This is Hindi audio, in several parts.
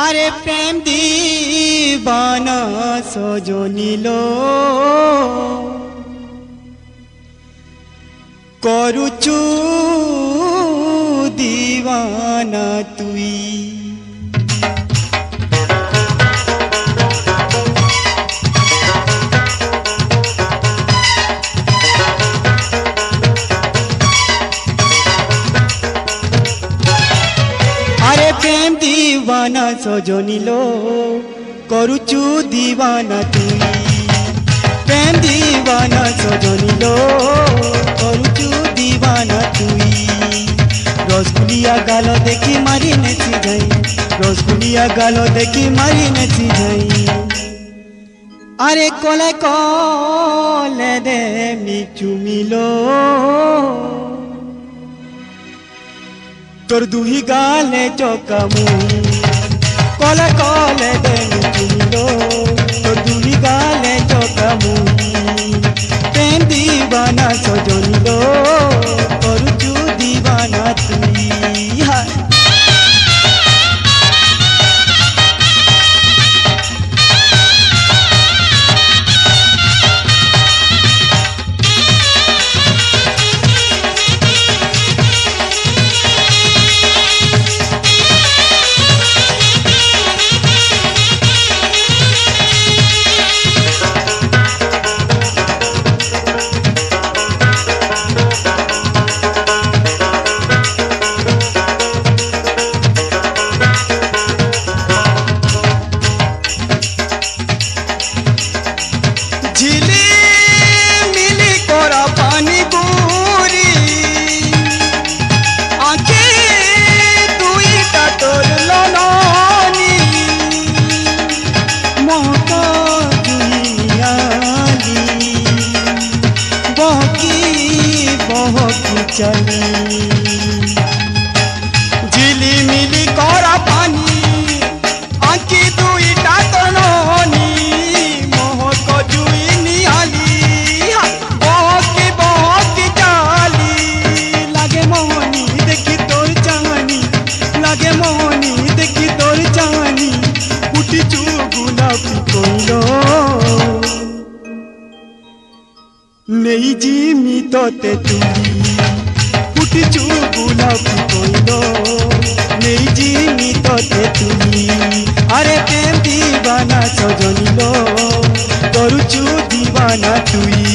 আরে প্রেম দিবানা সজনিল করুচু দিবানা তুই আরে প্রেম দিবানা সজনিল করুচু দিবানা তুই প্রেম দিবানা সজনিল করুচু দিবানা তুই রসগুলিয়া গাল দেখি মারি নেছি যাই রসগুলিয়া গাল দেখি মারি নেছি যাই আরে কলে কলে দে মিচুমিল তোর দুই গালে চকামুই কলে কলে দে মিচুমিল তোর দুই গালে চকামুই প্রেম দিবানা সজনিল করুচু দিবানা তুই चली झिलिमिली करा पानी आंखी दुईटा तननी मोहक जुई निहाली बहकी जाली लागे मोहनी देखी तोर चाहनी लागे मोहनी देखी तोर चाहनी उठी चू गुलाबी कोइलो नहीं जिमी तोते तुली उठिचु गुलाबी कोइलो नहीं जिमी तोते तुली अरे प्रेम दीवाना सजनिल करुचु दीवाना तुई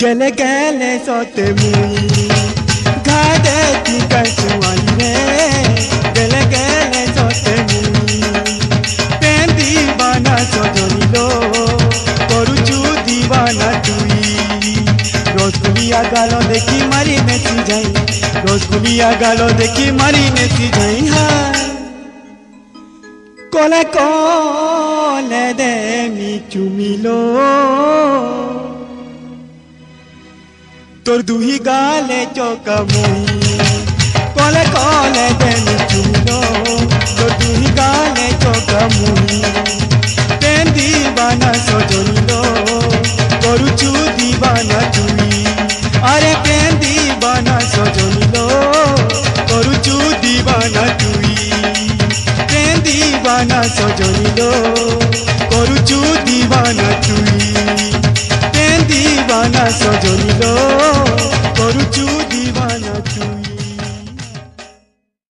गले गले सोते मुई गादे ती कसवाई रे गले गले सोते मुई प्रेम दीवाना सजनिल करुचु दीवाना तुई रसगुलिया गाल देखी मारी नेची जाई रसगुलिया गाल देखी मारी नेची जाई कले कले दे मिचुमिल তোর দুই গালে চকামুই কলে কলে দেন চুলো তোর দুই গালে চকামুই প্রেম দিবানা সজনিল କରୁଛୁ ଦିବାନା ତୁ